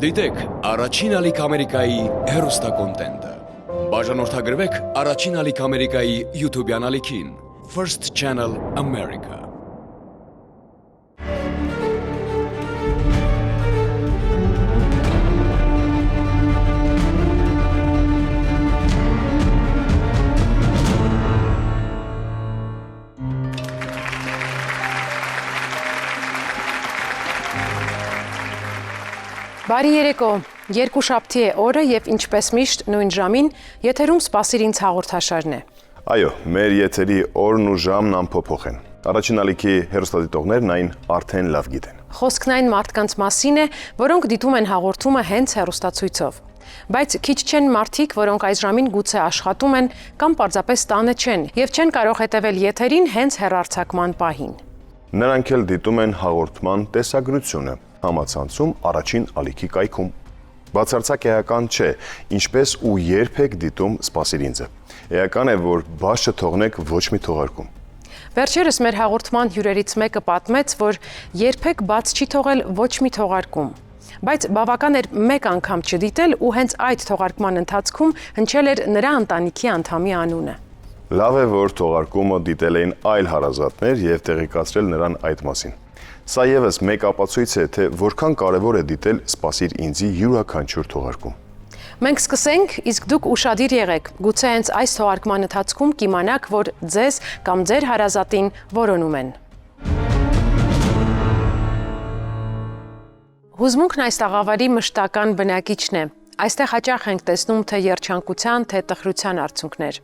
Դիտեք առաջին ալիք Ամերիկայի հեռուստակոնտենտը։ Բաժանորդագրվեք առաջին ալիք Ամերիկայի YouTube-յան ալիքին First Channel America։ Բարի երեկո, երկուշաբթի է օրը և ինչպես միշտ նույն ժամին եթերում սպասիր ինձ հաղորդաշարն է։ Այո, մեր եթերի օրն ու ժամն անփոփոխ են։ Առաջին ալիքի հեռուստադիտողներն այն արդեն լավ գիտեն։ Խոսքն այն մարդկանց մասին է, որոնք դիտում են հաղորդումը հենց հեռուստացույցով։ Բայց քիչ չեն մարդիկ, որոնք այս ժամին գուցե աշխատում են կամ պարզապես տանը չեն և չեն կարող հետևել եթերին հենց հեռարձակման պահին։ Նրանք էլ դիտում են հաղորդման տեսագրությունը համացանցում առաջին ալիքի կայքում։ Բացարձակ էական չէ, ինչպես ու երբ եք դիտում սպասիր ինձը։ Էական է, որ բաց չթողնեք ոչ մի թողարկում։ Վերջերս մեր հաղորդման հյուրերից մեկը պատմեց, որ երբեք բաց չի թողել ոչ մի թողարկում։ Բայց բավական էր մեկ անգամ չդիտել ու հենց այդ թողարկման ընթացքում հնչել էր նրա ընտանիքի անդամի անունը։ Լավ է, որ թողարկումը դիտել էին այլ հարազատներ և տեղեկացրել նրան այդ մասին։ Սա ևս մեկ ապացույց է, թե որքան կարևոր է դիտել սպասիր ինձի յուրաքանչյուր թողարկում։ Մենք սկսենք, իսկ դուք ուշադիր եղեք, գուցե հենց այս թողարկման ընթացքում կիմանաք, որ ձեզ կամ ձեր հարազատին որոնում են։ Հուզմունքն այս տաղավարի մշտական բնակիչն է։ Այստեղ հաճախ ենք տեսնում թե երջանկության, թե տխրության արդյունքներ։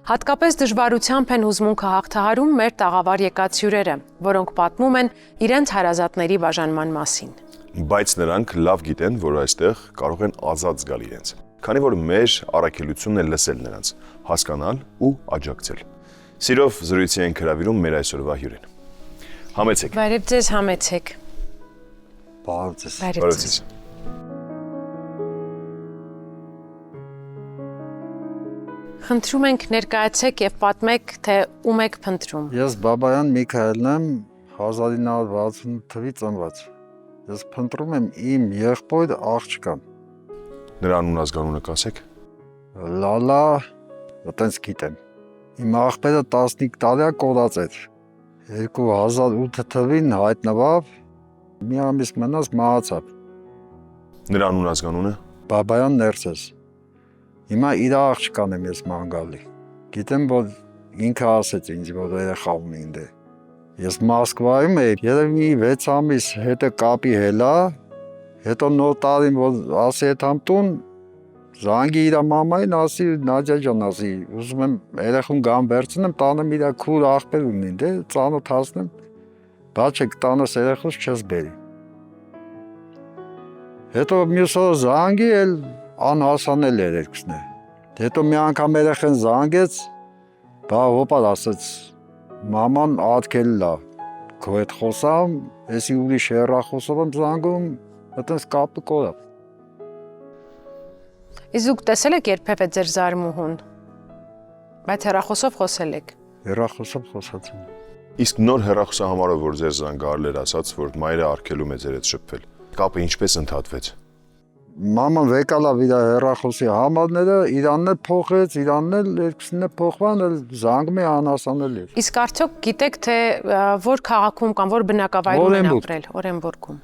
Հատկապես դժվարությամբ են հուզմունքը հաղթահարում մեր տաղավար եկած հյուրերը, որոնք պատմում են իրենց հարազատների բաժանման մասին։ Բայց նրանք լավ գիտեն, որ այստեղ կարող են ազատ զգալ իրենց, քանի որ մեր առաքելությունն է լսել նրանց, հասկանալ ու աջակցել։ Սիրով զրույցի ենք հրավիրում մեր այսօրվա հյուրին։ Համեցեք։ Բարև ձեզ, համեցեք։ Բարև ձեզ։ Խնդրում ենք ներկայացեք և պատմեք, թե ում եք փնտրում։ Ես Բաբայան Միքայելն եմ, 1968 թվականից ծնված։ Ես փնտրում եմ իմ եղբոր աղջկան։ Նրա անուն ազգանունը կասեք։ Լալա, այտենց գիտեմ։ Իմ աղբերը 15 տարի կորած էր։ 2008 թվականին հայտնվավ, մի ամիս մնաց մահացավ։ Նրա անուն ազգանունը։ Բաբայան Ներսես։ Հիմա իր աղջկան եմ ես մանգալի։ Գիտեմ, որ ինքը ասեց ինձ, որ երեխա ունի ինձ։ Ես Մոսկվայում էի, երևի 6 ամիս հետը կապի հելա, հետո նոր տարին, որ ասի հետամ տուն, զանգի իր մամային, ասի Նադյա ջան, ասի, ուզում եմ երեխուն գամ վերցնեմ, տանեմ իր քուր աղբեր ունի, դե ծանոթացնեմ, բայց չեք տանես երեխուս չես բերի։ Հետո մյուս օր զանգի էլ անհասանել էր երկուսն է։ Հետո մի անգամ երեխեն զանգեց, բա հոպար ասեց, մաման ատքել լա, քո հետ խոսամ, եսի ուրիշ հեռախոսով եմ զանգում, այտենց կապը կորավ։ Իսկ դուք տեսել եք երբևէ ձեր զարմուհուն, բայց հեռախոսով խոսել եք։ Հեռախոսով խոսած եմ։ Իսկ նոր հեռախոսահամարով, որ ձեր զանգարել էր, ասաց, որ մայրը արգելում է ձեր հետ շփվել։ Կապը ինչպես ընդհատվեց։ Մաման վեկալավ իր հեռախոսի համարները, իրանն էլ փոխեց, իրանն էլ երկուսն էլ փոխվան, էլ զանգում է անհասանել էր։ Իսկ արդյոք գիտեք, թե որ քաղաքում կամ որ բնակավայրում են ապրել, Օրենբուրգում։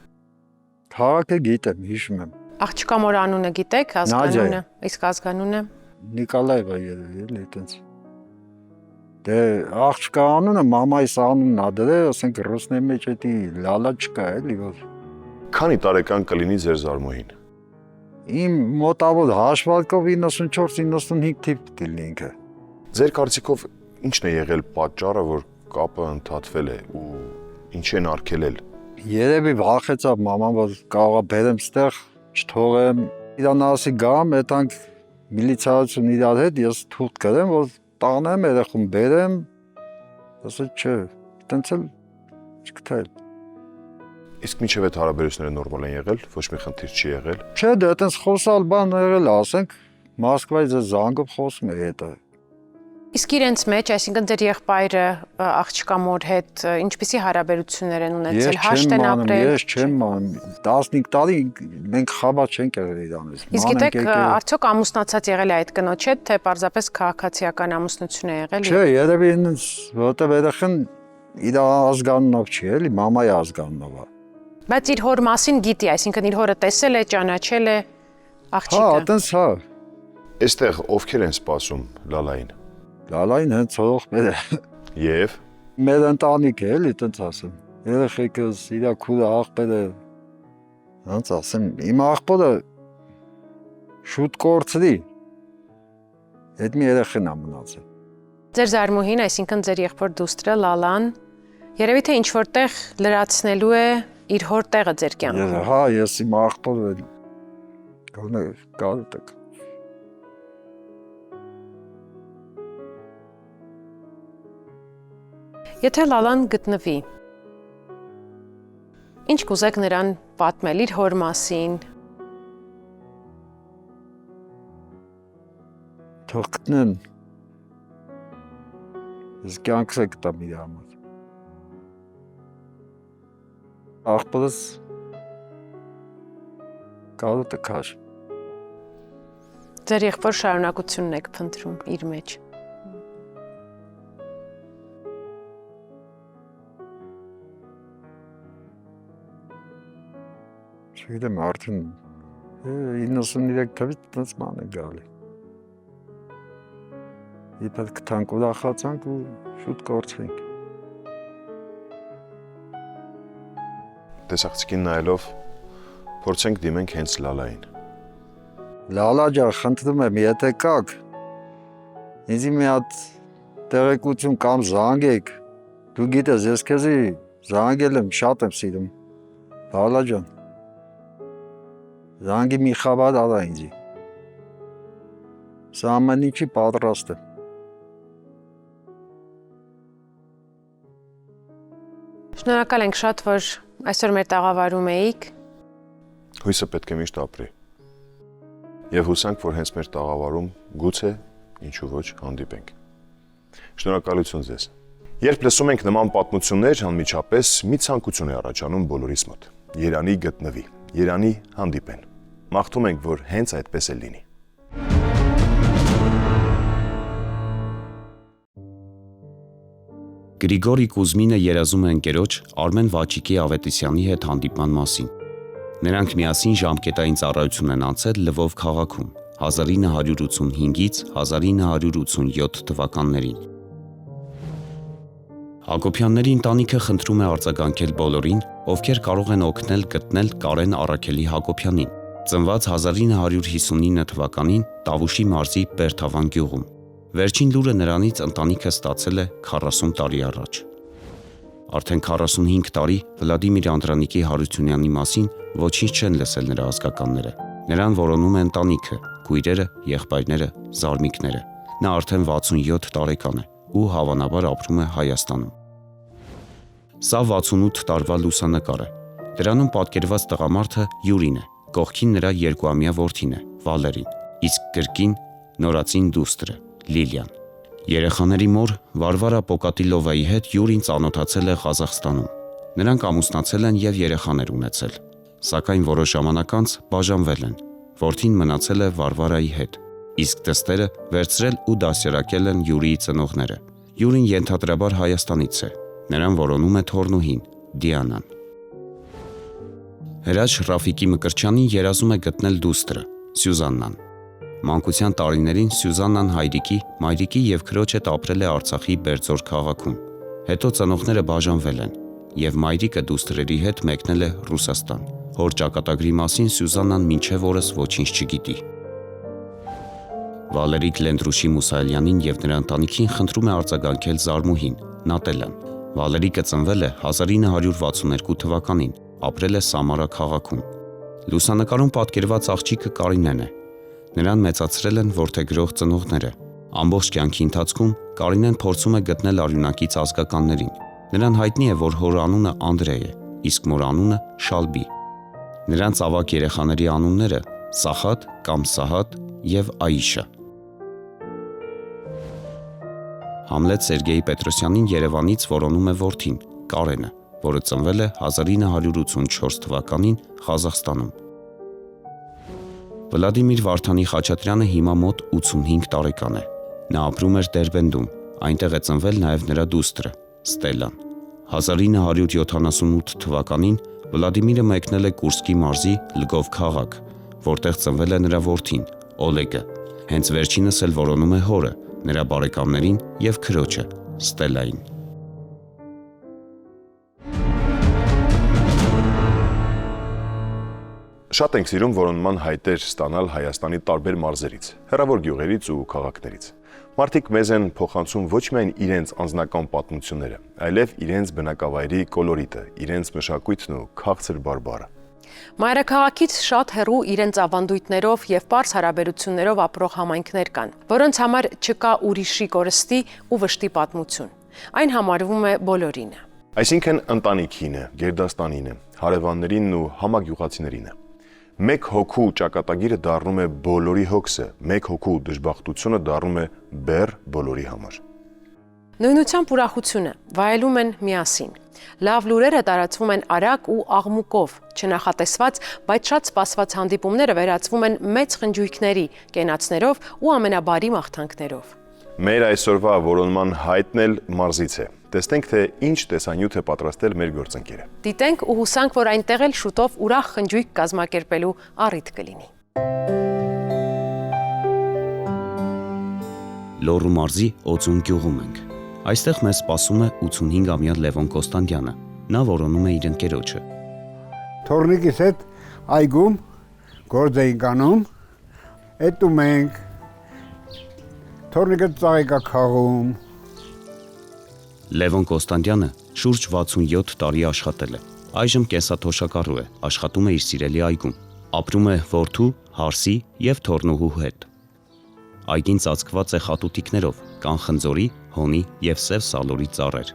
Քաղաքը գիտեմ, հիշում եմ։ Աղջկա մոր անունը գիտեք, ազգանունը, իսկ ազգանունը։ Նիկոլաևա երևի էլի այտենց։ Դե աղջկա անունը մամայիս անունն ա դրել, ասենք ռուսների մեջ էդի լալա չկա էլի որ։ Քանի տարեկան կլինի ձեր զարմուհին։ Իմ մոտավոր հաշվարկով 94-95 թիվ դիլնի ինքը։ Ձեր կարծիքով ի՞նչն է եղել պատճառը, որ կապը ընդհատվել է ու ինչ են արգելել։ Երևի վախեցավ մաման, որ կարողա բերեմ ստեղ, չթողեմ։ Իրան ասի գամ, այդանք միլիցիայություն իրար հետ ես թուղթ գրեմ, որ տանեմ երեխուն բերեմ։ Ասեց չէ, այտենց էլ չգտել։ Իսկ մինչև այդ հարաբերությունները նորմալ են եղել, ոչ մի խնդիր չի եղել։ Չէ, դե այտենց խոսալ բան եղել, ասենք Մոսկվայից զանգով խոսում է հետը։ Իսկ իրենց մեջ, այսինքն ձեր եղբայրը աղջկա մոր հետ ինչպիսի հարաբերություններ են ունեցել, հաշտ են ապրել։ Ես չեմ մանում, 15 տարի մենք խաբա չենք եղել իրանից։ Իսկ գիտեք, արդյոք ամուսնացած եղել է այդ կնոջ հետ, թե պարզապես քաղաքացիական ամուսնություն է եղել։ Չէ, երևի ինձ, որտեղ երեխան իր ազգանունով չի, էլի, մամայի ազգանունով է։ Բայց իր հոր մասին գիտի, այսինքն իր հորը տեսել է, ճանաչել է աղջիկը։ Հա, այտենց հա։ Այստեղ ովքեր են սպասում Լալային։ Լալային հենց հորողներ է։ Եվ Մեր ընտանիք է, էլի, այտենց ասեմ։ Երեխեքս, իր քուրը, աղբերը, ոնց ասեմ, իմ աղբորը շուտ կորցրի։ Այդ մի երեխան է մնացել։ Ձեր զարմուհին, այսինքն ձեր եղբոր դուստրը Լալան, երևի թե ինչ որտեղ լրացնելու է իր հոր տեղը ձեր կյանքում։ Հա, ես իմ աղբորը գալուտեք։ Եթե Լալան գտնվի, ինչ կուզեք նրան պատմել իր հոր մասին։ Թող գտնեն։ Ես կյանքս է գտամ իր համար։ Աղբորս գալուտը քաշ։ Ձեր եղբոր շարունակությունն եք փնտրում իր մեջ։ Չգիտեմ, արդեն 93 թվականից տենց ման է գալի։ Իբր կտանք ուրախացանք ու շուտ կորցվենք։ տեսախցիկին նայելով փորձենք դիմենք հենց Լալային։ Լալա ջան, խնդրում եմ, եթե կաք, ինձ մի հատ տեղեկություն կամ զանգեք։ Դու գիտես, ես քեզի զանգել եմ, շատ եմ սիրում։ Լալա ջան։ Զանգի մի խաբար արա ինձի։ Սա ամեն ինչի պատրաստ է։ Շնորհակալ ենք շատ, որ այսօր մեր տաղավարում էիք։ Հույսը պետք է միշտ ապրի։ Եվ հուսանք, որ հենց մեր տաղավարում գուցե ինչու ոչ հանդիպենք։ Շնորհակալություն ձեզ։ Երբ լսում ենք նման պատմություններ, անմիջապես մի ցանկություն է առաջանում բոլորիս մոտ։ Երանի գտնվի, Երանի հանդիպեն։ Մաղթում ենք, որ հենց այդպես է լինի։ Գրիգորի Կուզմինը երազում է ընկերոջ Արմեն Վաչիկի Ավետիսյանի հետ հանդիպման մասին։ Նրանք միասին ժամկետային ծառայություն են անցել Լվով քաղաքում 1985-ից 1987 թվականներին։ Հակոբյանների ընտանիքը խնդրում է արձագանքել բոլորին, ովքեր կարող են օգնել գտնել Կարեն Առաքելի Հակոբյանին, ծնված 1959 թվականին Տավուշի մարզի Բերթավան գյուղում։ Վերջին լուրը նրանից ընտանիքը ստացել է 40 տարի առաջ։ Արդեն 45 տարի Վլադիմիր Անդրանիկի Հարությունյանի մասին ոչինչ չեն լսել նրա ազգականները։ Նրան որոնում է ընտանիքը, քույրերը, եղբայրները, զարմիկները։ Նա արդեն 67 տարեկան է ու հավանաբար ապրում է Հայաստանում։ Սա 68 տարվա լուսանկար է։ Դրանում պատկերված տղամարդը Յուրին է, կողքին նրա 2-ամյա որդին է, Վալերին, իսկ կրկին նորածին դուստրը Լիլիան։ Երեխաների մոր Վարվարա Պոկատիլովայի հետ Յուրին ծանոթացել է Ղազախստանում։ Նրանք ամուսնացել են եւ երեխաներ ունեցել, սակայն որոշ ժամանակ անց բաժանվել են։ Որդին մնացել է Վարվարայի հետ, իսկ դստերը վերցրել ու դասյարակել են Յուրիի ծնողները։ Յուրին ենթադրաբար Հայաստանից է։ Նրան որոնում է թորնուհին Դիանան։ Հրաչ Ռաֆիկի Մկրտչյանին երազում է գտնել դուստրը Սյուզաննան։ Մանկության տարիներին Սյուզաննան հայրիկի, մայրիկի եւ քրոջ հետ ապրել է Արցախի Բերձոր քաղաքում։ Հետո ծնողները բաժանվել են եւ մայրիկը դուստրերի հետ մեկնել է Ռուսաստան։ Հոր ճակատագրի մասին Սյուզաննան մինչև օրս ոչինչ չգիտի։ Վալերիկ Լենդրուշի Մուսայելյանին եւ նրա ընտանիքին խնդրում է արձագանքել Զարմուհին, Նատելան։ Վալերիկը ծնվել է 1962 թվականին, ապրել է Սամարա քաղաքում։ Լուսանկարում պատկերված աղջիկը Կարինեն է։ Նրան մեծացրել են որդեգրող ծնողները։ Ամբողջ կյանքի ընթացքում Կարինեն փորձում է գտնել արյունակից ազգականներին։ Նրան հայտնի է, որ հոր անունը Անդրեյ է, իսկ մոր անունը Շալբի։ Նրանց ավագ երեխաների անունները Սախատ կամ Սահատ եւ Աիշա։ Համլետ Սերգեյ Պետրոսյանին Երևանից որոնում է որդին՝ Կարենը, որը ծնվել է 1984 թվականին Ղազախստանում։ Վլադիմիր Վարդանի Խաչատրյանը հիմա մոտ 85 տարեկան է։ Նա ապրում էր Դերբենդում, այնտեղ է ծնվել նաև նրա դուստրը՝ Ստելան։ 1978 թվականին Վլադիմիրը մեկնել է Կուրսկի մարզի Լգով քաղաք, որտեղ ծնվել է նրա որդին՝ Օլեգը։ Հենց վերջինս էլ որոնում է հորը, նրա բարեկամներին եւ քրոջը՝ Ստելային։ Շատ ենք սիրում որոնման հայտեր ստանալ Հայաստանի տարբեր մարզերից, հեռավոր գյուղերից ու քաղաքներից։ Մարդիկ մեզ են փոխանցում ոչ միայն իրենց անձնական պատմությունները, այլև իրենց բնակավայրի կոլորիտը, իրենց մշակույթն ու քաղցր բարբառը։ Մայրաքաղաքից շատ հեռու իրենց ավանդույթներով եւ պարզ հարաբերություններով ապրող համայնքներ կան, որոնց համար չկա ուրիշի կորստի ու վշտի պատմություն։ Այն համարվում է բոլորինը։ Այսինքն ընտանիքինը, գերդաստանինը, հարևաններին ու համագյուղացիներինը։ Մեկ հոգու ճակատագիրը դառնում է բոլորի հոգսը, մեկ հոգու դժբախտությունը դառնում է բեռ բոլորի համար։ Նույնությամբ ուրախությունը վայելում են միասին։ Լավ լուրերը տարածվում են արագ ու աղմուկով, չնախատեսված, բայց շատ սպասված հանդիպումները վերածվում են մեծ խնջույքների, կենացներով ու ամենաբարի մաղթանքներով։ Մեր այսօրվա որոնման հայտն էլ մարզից է։ Տեսնենք, թե ինչ տեսանյութ է պատրաստել մեր գործընկերը։ Դիտենք ու հուսանք, որ այնտեղ էլ շուտով ուրախ խնջույք կազմակերպելու առիթ կլինի։ Լոռու մարզի Օձուն գյուղում ենք։ Այստեղ մեզ սպասում է 85-ամյա Լևոն Կոստանդյանը։ Նա որոնում է իր ընկերոջը։ Թորնիկիս հետ այգում գործ էինք անում, հետում ենք, թորնիկը ծաղիկա քաղում։ Լևոն Կոստանդյանը շուրջ 67 տարի աշխատել է։ Այժմ կենսաթոշակառու է, աշխատում է իր սիրելի այգում։ Ապրում է որդու, հարսի եւ թորնուհու հետ։ Այգին ծածկված է խատուտիկներով, կան խնձորի, հոնի եւ սև սալորի ծառեր։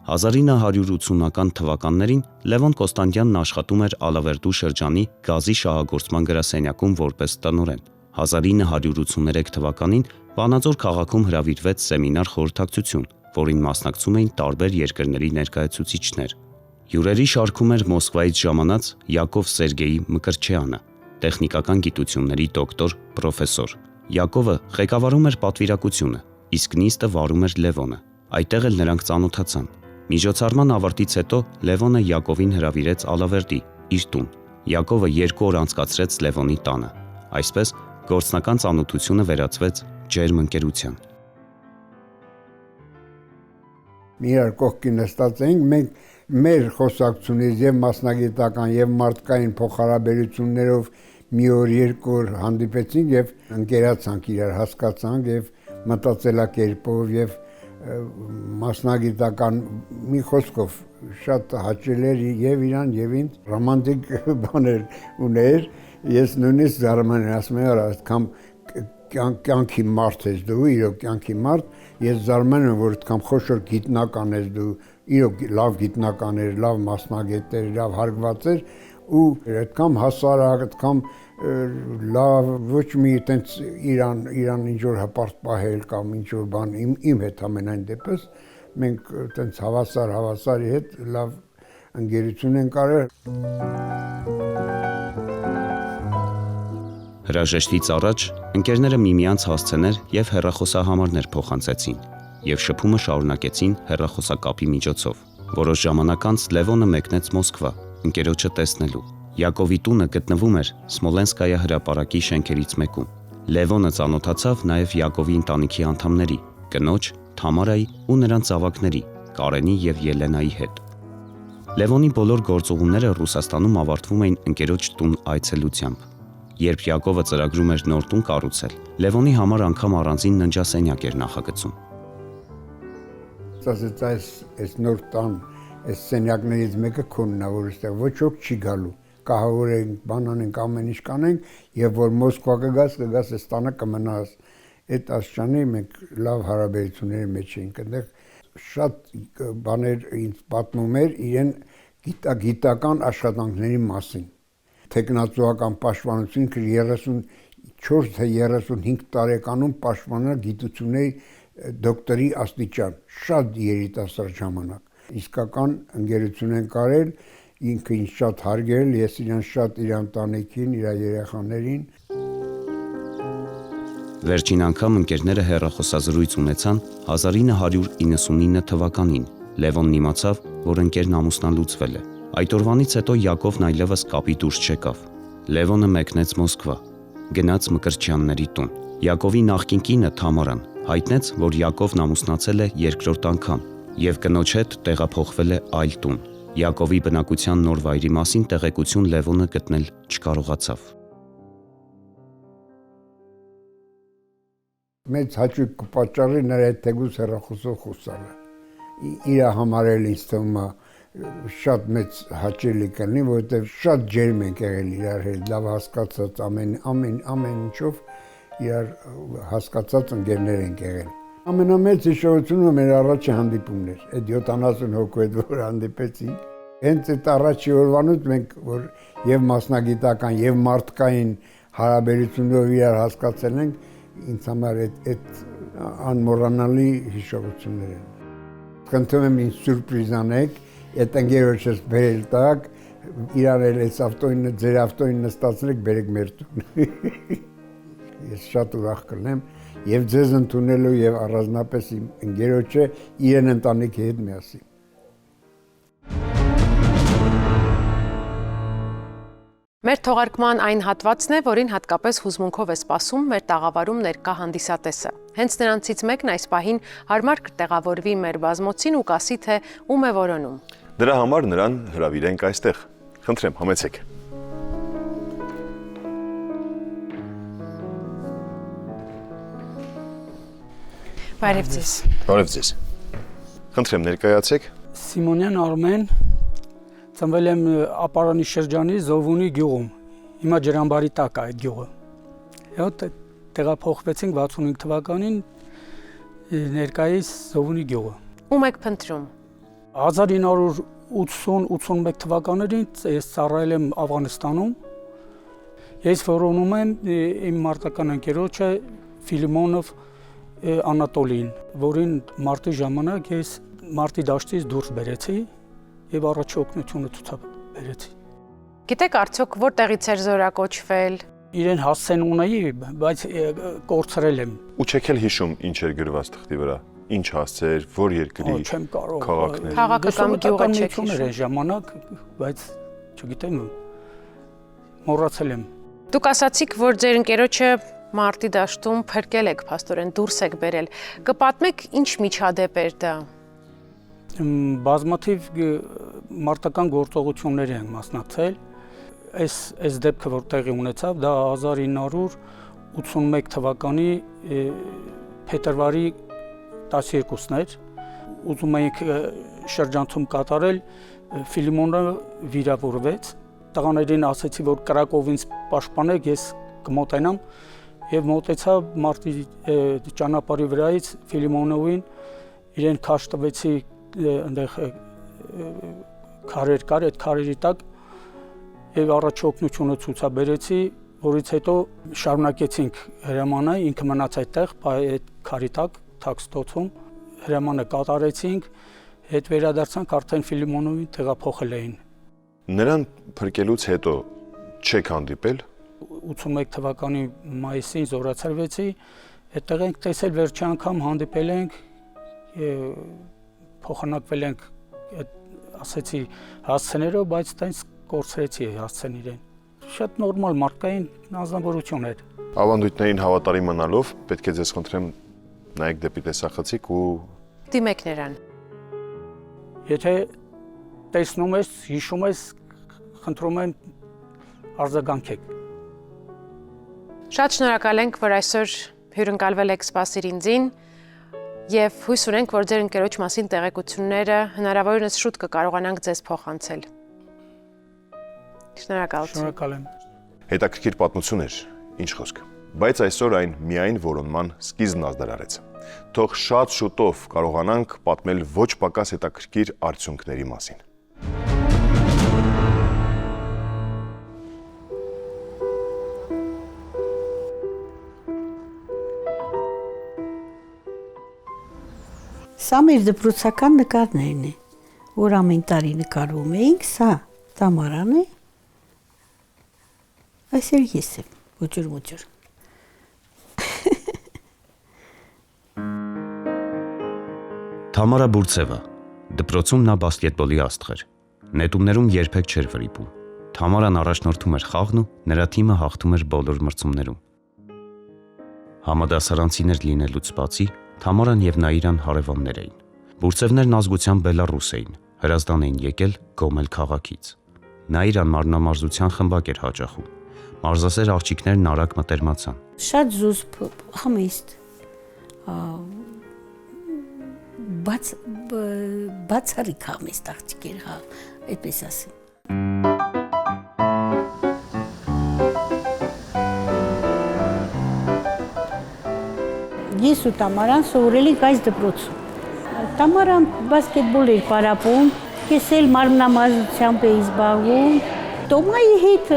«1980-ական թվականներին Լևոն Կոստանդյանն աշխատում էր Ալավերդու շրջանի գազի շահագործման գրասենյակում որպես տնօրեն։ 1983 թվականին Վանաձոր քաղաքում հրավիրվեց սեմինար խորհրդակցություն, որին մասնակցում էին տարբեր երկրների ներկայացուցիչներ։ Հյուրերի շարքում էր Մոսկվայից ժամանած Յակով Սերգեյ Մկրտչյանը, տեխնիկական գիտությունների դոկտոր, պրոֆեսոր։ Յակովը ղեկավարում էր պատվիրակությունը, իսկ նիստը վարում էր Լևոնը։ Այդտեղ էլ նրանք ծանոթացան։ Միջոցառման ավարտից հետո Լևոնը Յակովին հրավիրեց Ալավերդի, իր տուն։ Յակովը 2 օր անցկացրեց Լևոնի տանը։ Այսպես գործնական ծանոթությունը վերածվեց ջերմ ընկերության։ Իրար կողքին նստած էինք, մենք մեր խոսակցությունից եւ մասնագիտական եւ մարդկային փոխհարաբերություններով մի օր, 2 օր հանդիպեցինք եւ ընկերացանք, իրար հասկացանք եւ մտածելակերպով եւ մասնագիտական մի խոսքով շատ հաճել էր եւ իրան եւ ինձ ռոմանտիկ բաներ ուներ։ Ես նույնիսկ զարմանում եմ, ասում եմ, այդքան կյանքի մարդ ես դու, իրոք կյանքի մարդ, ես զարմանում եմ, որ այդքան խոշոր գիտնական ես դու, իրոք լավ գիտնական էր, լավ մասնագետ էր, լավ հարգված էր ու այդքան հասարակ, այդքան լավ, ոչ մի այտենց իրան ինչ որ հպարտ պահել կամ ինչ որ բան իմ հետ ամենայն դեպս մենք այտենց հավասարի հետ լավ ընկերություն ենք արել։ Հրաժեշտից առաջ ընկերները միմյանց հասցեներ եւ հեռախոսահամարներ փոխանցեցին եւ շփումը շարունակեցին հեռախոսակապի միջոցով։ Որոշ ժամանակ անց Լևոնը մեկնեց Մոսկվա ընկերոջը տեսնելու։ Յակովի տունը գտնվում էր Սմոլենսկայա հրապարակի շենքերից մեկում։ Լևոնը ծանոթացավ նաև Յակովի ընտանիքի անդամների՝ կնոջ, Թամարայի ու նրանց զավակների՝ Կարենի եւ Ելենայի հետ։ Լևոնի բոլոր գործողությունները Ռուսաստանում ավարտվում էին ընկերոջ տուն այցելությամբ։ Երբ Յակովը ծրագրում էր նոր տուն կառուցել, Լևոնի համար անգամ առանձին ննջասենյակ էր նախագծում։ Ասած այս նոր տան, այս սենյակներից մեկը քոնն է, որ այստեղ ոչ ոք չի գալու։ Կահավորենք, բան անենք, ամեն ինչ կանենք, եւ որ Մոսկվա կգաս այս տանը կմնաս։ Այդ աստիճանի մենք լավ հարաբերությունների մեջ էինք, այնտեղ շատ բաներ ինձ պատմում էր իրեն գիտական աշխատանքների մասին։ տեխնացուական պաշտպանություն 34 թե 35 տարեկանում պաշտպանել գիտությունների դոկտորի աստիճան, շատ երիտասարդ ժամանակ։ Իսկական ընկերություն են կարել, ինքը ինձ շատ հարգել, ես իրան շատ իր ընտանիքին, իր երեխաներին։ Վերջին անգամ ընկերները հեռախոսազրույց ունեցան 1999 թվականին։ Լևոնն իմացավ, որ ընկերն ամուսնալուծվել է։ Այդ օրվանից հետո Յակովն այլևս կապի դուրս չեկավ։ Լևոնը մեկնեց Մոսկվա, գնաց Մկրտչյանների տուն։ Յակովի նախկին կինը Թամարան հայտնեց, որ Յակովն ամուսնացել է երկրորդ անգամ եւ կնոջ հետ տեղափոխվել է այլ տուն։ Յակովի բնակության նոր վայրի մասին տեղեկություն Լևոնը գտնել չկարողացավ։ Մեծ հաճույք կպատճառի նրա հետ թեկուզ հեռախոսով խոսալը։ Իր համար էլ ինձ թվում է շատ մեծ հաճելի կլինի, որովհետև շատ ջերմ ենք եղել իրար հետ, լավ հասկացած ամեն ինչով իրար հասկացած ընկերներ ենք եղել։ Ամենամեծ հիշողությունը մեր առաջի հանդիպումն էր, այդ 70 հոգու հետ որ հանդիպեցինք։ Հենց այդ առաջի օրվանից մենք որ եւ մասնագիտական եւ մարդկային հարաբերություններով իրար հասկացել ենք, ինձ համար այդ անմոռանալի հիշողություններ են։ Խնդրում եմ ինձ սուրպրիզ անեք, այդ ընկերոջս բերել տակ, իրար էլ այս ավտոյին, ձեր ավտոյին նստացրեք, բերեք մեր տուն։ Ես շատ ուրախ կլինեմ եւ ձեզ ընդունելու եւ առանձնապես իմ ընկերոջը իրեն ընտանիքի հետ միասին։ Մեր թողարկման այն հատվածն է, որին հատկապես հուզմունքով է սպասում մեր տաղավարում ներկա հանդիսատեսը։ Հենց նրանցից մեկն այս պահին հարմար կտեղավորվի մեր բազմոցին ու կասի, թե ում է որոնում։ Դրա համար նրան հրավիրենք այստեղ։ Խնդրեմ, համեցեք։ Բարև ձեզ։ Բարև ձեզ։ Խնդրեմ, ներկայացեք։ Սիմոնյան Արմեն, ծնվել եմ Ապարանի շրջանի Զովունի գյուղում։ Հիմա ջրամբարի տակ է այդ գյուղը։ Հետո տեղափոխվեցինք 65 թվականին ներկայիս Զովունի գյուղը։ Ում եք փնտրում։ 1980-81 թվականներին ես ծառայել եմ Աֆղանստանում։ Ես որոնում եմ իմ մարտական ընկերոջը Ֆիլիմոնով Անատոլին, որին մարտի ժամանակ ես մարտի դաշտից դուրս բերեցի եւ առաջի օգնությունը ցուցաբերեցի։ Գիտեք արդյոք որտեղից էր զորակոչվել։ Իրեն հասցեն ունեի, բայց կորցրել եմ։ Ու չեք էլ հիշում ինչ էր գրված թղթի վրա։ Ինչ հասցեր, որ երկրի Չեմ կարող։ քաղաքներ։ Քաղաքական գյուղը չեք հիշում։ հիշում։ Ժամանակ, բայց չգիտեմ, մոռացել եմ։ Դուք ասացիք, որ ձեր ընկերոջը մարտի դաշտում փրկել եք, փաստորեն դուրս եք բերել։ Կպատմեք ինչ միջադեպ էր դա։ Բազմաթիվ մարտական գործողություններ են մասնակցել։ Այս դեպքը որ տեղի ունեցավ, դա 1981 թվականի փետրվարի 12-ն էր։ Ուզում էինք շրջանցում կատարել, Ֆիլիմոնը վիրավորվեց։ Տղաներին ասեցի, որ Կրակովից պաշտպանեք, ես կմոտենամ եւ մոտեցա մարտի ճանապարհի վրայից Ֆիլիմոնովին, իրեն քաշ տվեցի այնտեղ քարեր կար, այդ քարերի տակ եւ առաջ օգնությունը ցուցաբերեցի, որից հետո շարունակեցինք հրամանալ, ինքը մնաց այդտեղ, այդ քարի տակ, թաքստոցում, հրամանը կատարեցինք, հետ վերադարձանք, արդեն Ֆիլիմոնովին տեղափոխել էին։ Նրան փրկելուց հետո չեք հանդիպել։ 81 թվականի մայիսին զորացրվեցի, այդտեղ ենք տեսել վերջի անգամ հանդիպել ենք, փոխանակվել ենք ասեցի հասցեներով, բայց տենց կորցրեցի հասցեն իրեն։ Շատ նորմալ մարդկային անznավորություն էր։ Ավանդույթներին հավատարիմ մնալով պետք է ձեզ խնդրեմ նայեք դեպի տեսախցիկ ու Դիմեք նրան։ Եթե տեսնում ես, հիշում ես, խնդրում եմ արձագանքեք։ Շատ շնորհակալ ենք, որ այսօր հյուրընկալվել եք Սպասիրինձին եւ հույս ունենք, որ ձեր ընկերոջ մասին տեղեկությունները հնարավորինս շուտ կկարողանանք ձեզ փոխանցել։ Շնորհակալություն։ Շնորհակալ եմ։ հետաքրքիր պատմություն էր, ինչ խոսք։ Բայց այսօր այն միայն որոնման սկիզբն ազդարարեց։ Թող շատ շուտով կարողանանք պատմել ոչ պակաս հետաքրքիր արդյունքների մասին։ Սա մեր դպրոցական նկարներն է, որ ամեն տարի նկարում էինք, սա Տամարան է, այսօր ես եմ, ոճր։ Թամարա Բուրցևա, դպրոցում նա բասկետբոլի աստղ էր, նետումներում երբեք չէր վրիպում, Թամարան առաջնորդում էր խաղն ու նրա թիմը հաղթում էր բոլոր մրցումներում։ Համադասարանցիներ լինելուց բացի, Թամարան և Նաիրան հարևաններ էին։ Բուրցևներն ազգությամբ բելառուս էին, Հրազդան էին եկել Գոմել քաղաքից։ Նաիրան մարմնամարզության խմբակ էր հաճախում։ Մարզասեր աղջիկներն արագ մտերմացան։ Շատ զուսպ, համեստ, բացառիկ համեստ աղջիկ էր, այդպես ասեմ։ Ես ու Տամարան սովորել ենք այս դպրոցում։ Տամարան բասկետբոլ էր պարապում, ես էլ մարմնամարզությամբ էի զբաղվում։ Տոմայի հետ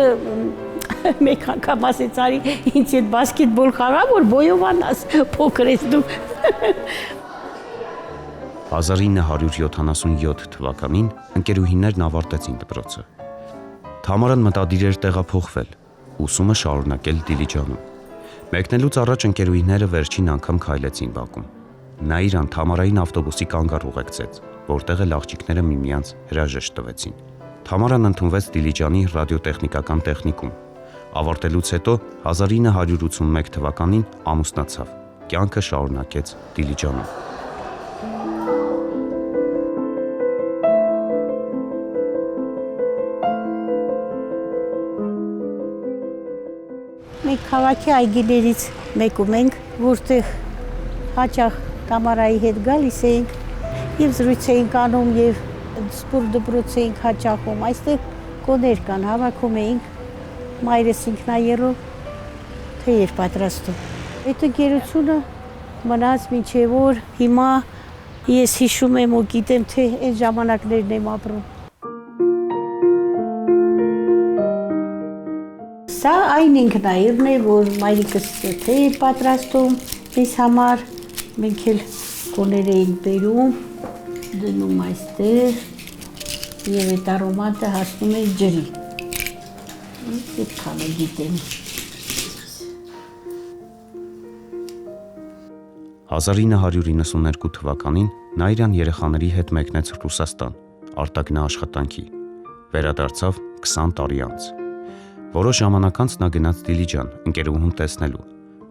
մեկ անգամ ասեց արի ինձ հետ բասկետբոլ խաղա, որ բոյովանաս, փոքր ես դու։ 1977 թվականին ընկերուհիներն ավարտեցին դպրոցը։ Թամարան մտադիր էր տեղափոխվել, ուսումը շարունակել Դիլիջանում։ Մեկնելուց առաջ ընկերուհիները վերջին անգամ քայլեցին բակում։ Նաիրան Թամարային ավտոբուսի կանգառ ուղեկցեց, որտեղ էլ աղջիկները միմյանց հրաժեշտ տվեցին։ Թամարան ընդունվեց Դիլիջանի ռադիոտեխնիկական տեխնիկում։ Ավարտելուց հետո 1981 թվականին ամուսնացավ։ Կյանքը շարունակեց Դիլիջանում։ Մենք քաղաքի այգիներից մեկում ենք, որտեղ հաճախ Տամարայի հետ գալիս էինք և զրույց էինք անում և սպորտ դպրոց էինք հաճախում, այստեղ կոներ կան, հավաքում էինք, մայրս ինքնաեռով թե էր պատրաստում։ Այդ ընկերությունը մնաց մինչև որ հիմա ես հիշում եմ ու գիտեմ, թե այդ ժամանակներն եմ ապրում։ Սա այն ինքնաիրն է, որ մայրիկս թե էր պատրաստում ես համար, մենք էլ կոներ էինք բերում, դնում այստեղ և այդ արոմատը հասնում է ջրի։ Այդքան է գիտեմ։ 1992 թվականին Նաիրան երեխաների հետ մեկնեց Ռուսաստան, արտագնա աշխատանքի, վերադարձավ 20 տարի անց։ Որոշ ժամանակ անց նա գնաց Դիլիջան ընկերուհուն տեսնելու,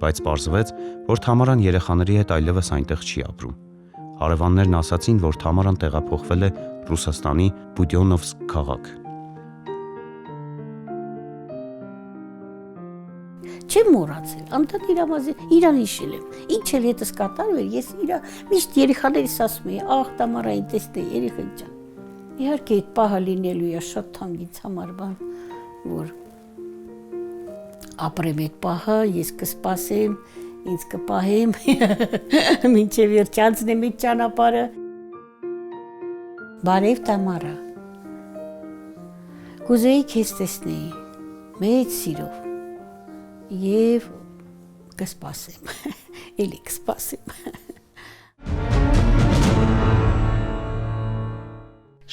բայց պարզվեց, որ Թամարան երեխաների հետ այլևս այնտեղ չի ապրում։ Հարևաններն ասացին, որ Թամարան տեղափոխվել է Ռուսաստանի Բուդյոնովսկ քաղաք։ Չեմ մոռացել, անդադ իրան հիշել եմ, ինչ էլ հետս կատարում էր, ես միշտ երեխաներիս ասում էի, աղ Տամարային տեսնե երեխան ջան։ Իհարկե այդ պահը լինելու է շատ թանկ ինձ համար բան, որ ապրեմ այդ պահը, ես կսպասեմ, ինձ կպահեմ, մինչև վերջ անցնեմ այդ ճանապարհը։ Բարև Տամարա, կուզեի քեզ տեսնեի, մեծ սիրով, և կսպասեմ, էլի կսպասեմ։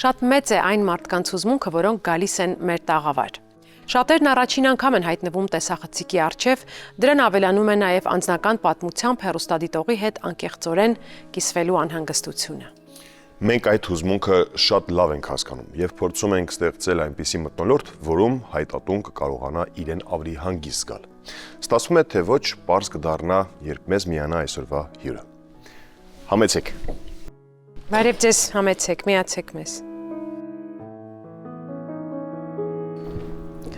Շատ մեծ է այն մարդկանց հուզմունքը, որոնք գալիս են մեր տաղավար։ Շատերն առաջին անգամ են հայտնվում տեսախցիկի առջև, դրան ավելանում է նաև անձնական պատմությամբ հեռուստադիտողի հետ անկեղծորեն կիսվելու անհանգստությունը։ Մենք այդ հուզմունքը շատ լավ ենք հասկանում և փորձում ենք ստեղծել այնպիսի մթնոլորտ, որում հայտատուն կկարողանա իրեն ավելի հանգիստ զգալ։ Ստացվում է, թե ոչ, պարզ կդառնա, երբ մեզ միանա այսօրվա հյուրը։ Համեցեք։ Բարև ձեզ, համեցեք, միացեք մեզ։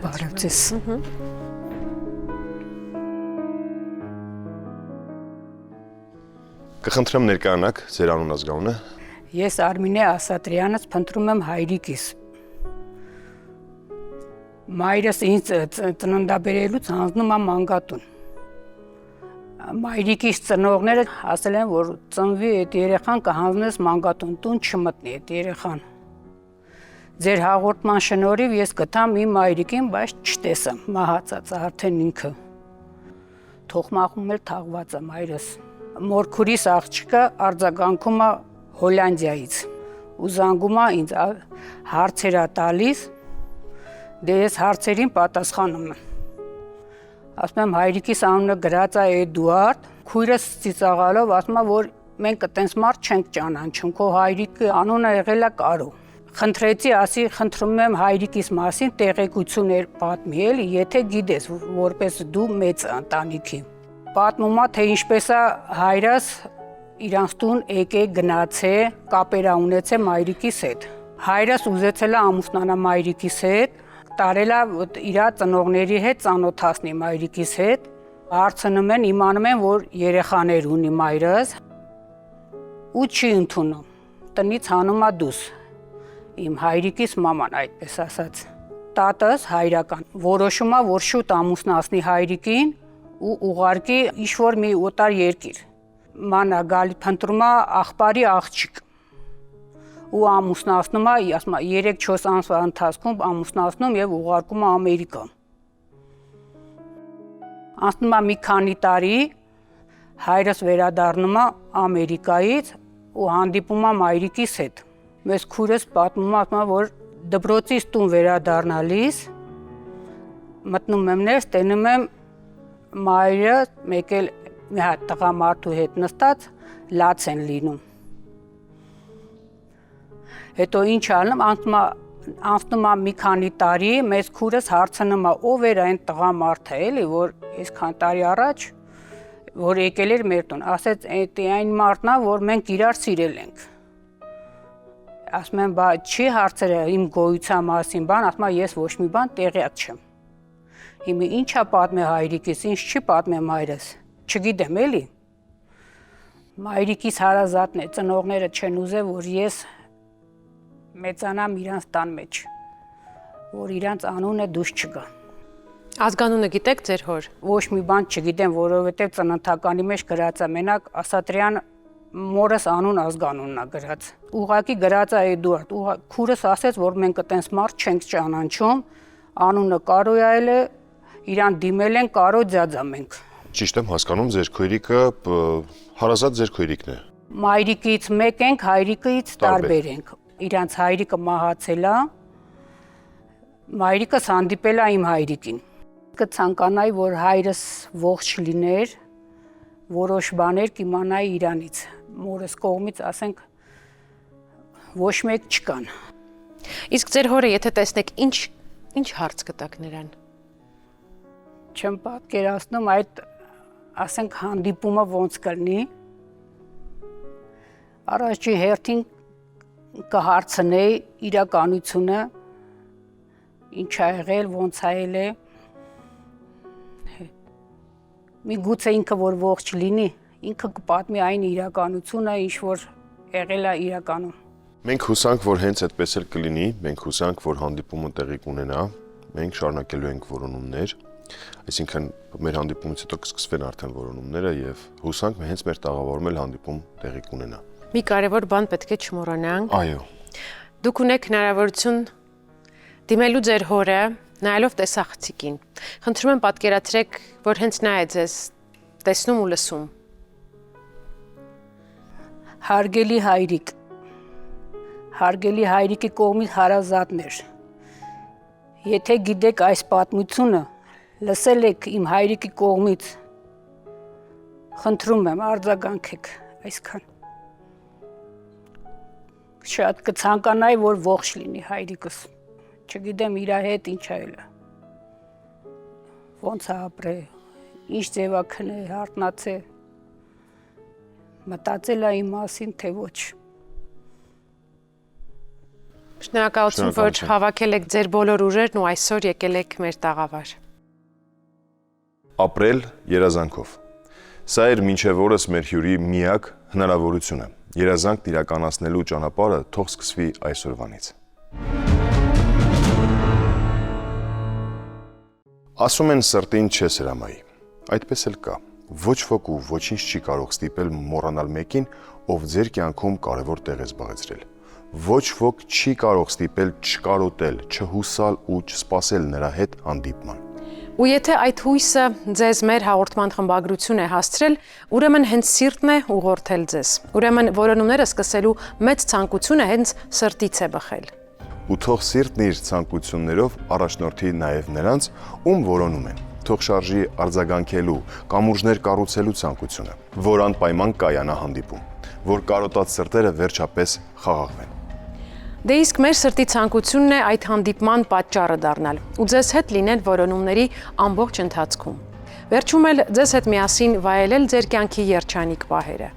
Բարև ձեզ։ Կխնդրեմ ներկայանաք ձեր անուն ազգանունը։ Ես Արմինե Ասատրյանից փնտրում եմ հայրիկիս։ Մայրս ինձ ծննդաբերելուց հանձնում է մանկատուն։ Մայրիկիս ծնողները ասել են, որ ծնվի այդ երեխան կհանձնես մանկատուն, տուն չմտնի այդ երեխան։ Ձեր հաղորդման շնորհիվ ես գտամ իմ մայրիկին, բայց չտեսամ, մահացած արդեն ինքը։ Թողմախում էլ թաղված է մայրս։ Մորքուրիս աղջիկը արձագանքում է Հոլանդիայից։ Ու զանգում է ինձ հարցեր է տալիս, դե ես հարցերին պատասխանում եմ։ Ասում եմ հայրիկիս անունը գրած է Էդուարդ, քույրս ծիծաղալով ասում է, որ մենք այտենց մարդ չենք ճանաչում, քո հայրիկի անունը եղել է Կարո։ Խնդրեցի, ասի, խնդրում եմ հայրիկիս մասին տեղեկություններ պատմի, էլի, եթե գիտես, որպես դու մեծ ընտանիքի։ Պատմում է, թե ինչպես է հայրս իրանց տուն եկե գնացե, կապեր ունեցե մայրիկիս հետ։ Հայրս ուզեցել է ամուսնանա մայրիկիս հետ, տարել է իր ծնողների հետ ծանոթացնի մայրիկիս հետ, հարցնում են, իմանում են, որ երեխաներ ունի մայրս ու չի ընդունում, տնից հանում է դուս, իմ հայրիկիս մաման այդպես ասաց, տատս հայրական, որոշում է, որ շուտ ամուսնացնի հայրիկին ու ուղարկի ինչ-որ մի օտար երկիր, մանա գալի փնտրում է աղբարի աղջիկ ու ամուսնացնում է, ասում է 3-4 ամսվա ընթացքում ամուսնացնում եւ ուղարկում է Ամերիկա։ Անցնում է մի քանի տարի, հայրս վերադառնում է Ամերիկայից ու հանդիպում է մայրիկիս հետ։ Մեզ քույրս պատմում է, ասում է, որ դպրոցից տուն վերադառնալիս մտնում եմ ներս, տենում եմ մայրը մեկել մի հատ տղամարդու հետ նստած լաց են լինում։ Հետո ինչ անում, անցնում է մի քանի տարի, մեզ քուրս հարցնում է, ով էր այն տղամարդը, էլի, որ այսքան տարի առաջ, որ եկել էր մեր տուն, ասեց, այն մարդն է, որ մենք իրար սիրել ենք։ Ասում եմ, բա չի հարցրել իմ գոյության մասին բան, ասում է, ես ոչ մի բան տեղյակ չեմ։ Հիմա ինչ է պատմել հայրիկիս, ինչ չի պատմել մայրս, չգիտեմ, էլի։ Մայրիկիս հարազատն է, ծնողները չեն ուզել, որ ես մեծանամ իրանց տան մեջ, որ իրանց անունը դուրս չգա։ Ազգանունը գիտեք ձեր հոր։ Ոչ մի բան չգիտեմ, որովհետև ծննդականի մեջ գրած է մենակ Ասատրյան մորս անուն ազգանունն է գրած։ Ուղղակի գրած է Էդուարդ։ Քուրս ասեց, որ մենք այտենց մարդ չենք ճանաչում, անունը Կարո է, իրան դիմել են Կարո ձյաձա մենք։ Ճիշտ եմ հասկանում, ձեր քույրիկը հարազատ ձեր քույրիկն է։ Մայրիկից մեկ ենք, հայրիկից տարբեր ենք։ Իրանց հայրիկը մահացել է, մայրիկս հանդիպել է իմ հայրիկին։ Կցանկանայի, որ հայրս ողջ լիներ, որոշ բաներ կիմանայի իրանից, մորս կողմից ասենք ոչ մեկ չկան։ Իսկ ձեր հորը եթե տեսնեք, ինչ հարց կտակ նրան։ Չեմ պատկերացնում այդ ասենք հանդիպումը ոնց կլինի։ Առաջի հերթին կհարցնեի իրականությունը, ինչ ա եղել, ոնց ա եղել։ Միգուցե ինքը որ ողջ լինի, ինքը կպատմի այն իրականությունը, ինչ որ եղել է իրականում։ Մենք հուսանք, որ հենց այդպես էլ կլինի, մենք հուսանք, որ հանդիպումը տեղի կունենա, մենք շարունակելու ենք որոնումներ, այսինքն մեր հանդիպումից հետո կսկսվեն արդեն որոնումները եւ հուսանք հենց մեր տաղավարում էլ հանդիպում տեղի կունենա։ Մի կարևոր բան պետք է չմոռանանք։ Այո։ Դուք ունեք հնարավորություն դիմելու ձեր հորը, նայելով տեսախցիկին։ Խնդրում եմ պատկերացրեք, որ հենց նա է ձեզ տեսնում ու լսում։ Հարգելի հայրիկ, հարգելի հայրիկի կողմից հարազատներ, եթե գիտեք այս պատմությունը, լսել եք իմ հայրիկի կողմից, խնդրում եմ արձագանքեք այսքան։ Շատ կցանկանայի, որ ողջ լինի հայրիկս, չգիտեմ իր հետ ինչ է ելը, ոնց է ապրել, ինչ ձև է քնել, հարթնացել, մտածել է իմ մասին, թե ոչ։ Շնորհակալություն, որ հավաքել եք ձեր բոլոր ուժերն ու այսօր եկել եք մեր տաղավար։ Ապրել երազանքով։ Սա էր մինչև օրս մեր հյուրի միակ հնարավորությունը։ Երազանքն իրականացնելու ճանապարհը թող սկսվի այսօրվանից։ Ասում են սրտին չես հրամայի։ Այդպես էլ կա։ Ոչ ոք ու ոչինչ չի կարող ստիպել մոռանալ մեկին, ով ձեր կյանքում կարևոր տեղ է զբաղեցրել։ Ոչ ոք չի կարող ստիպել չկարոտել, չհուսալ ու չսպասել նրա հետ հանդիպման։ Ու եթե այդ հույսը ձեզ մեր հաղորդման խմբագրություն է հասցրել, ուրեմն հենց սիրտն է ուղղորդել ձեզ։ Ուրեմն որոնումները սկսելու մեծ ցանկությունը հենց սրտից է բխել։ Ու թող սիրտն իր ցանկություններով առաջնորդի նաև նրանց, ում որոնում են։ Թող շարժի արձագանքելու, կամուրջներ կառուցելու ցանկությունը, որ անպայման կայանա հանդիպում, որ կարոտած սրտերը վերջապես խաղաղվեն։ Դե իսկ մեր սրտի ցանկությունն է այդ հանդիպման պատճառը դառնալ ու ձեզ հետ լինել որոնումների ամբողջ ընթացքում։ Վերջում էլ ձեզ հետ միասին վայելել ձեր կյանքի երջանիկ պահերը։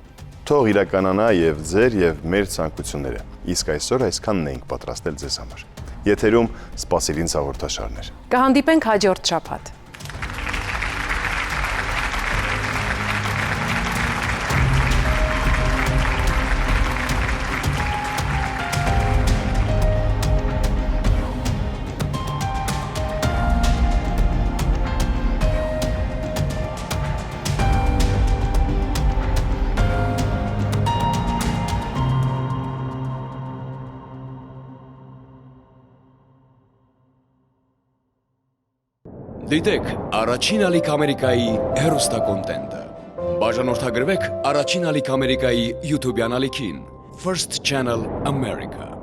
Թող իրականանա եւ ձեր եւ մեր ցանկությունները։ Իսկ այսօր այսքանն ենք պատրաստել ձեզ համար։ Եթերում սպասելին հաղորդաշարներ։ Կհանդիպենք հաջորդ շաբաթ։ Դիտեք Առաջին ալիք Ամերիկայի հեռուստակոնտենտը։ Բաժանորդագրվեք Առաջին ալիք Ամերիկայի YouTube-յան ալիքին First Channel America։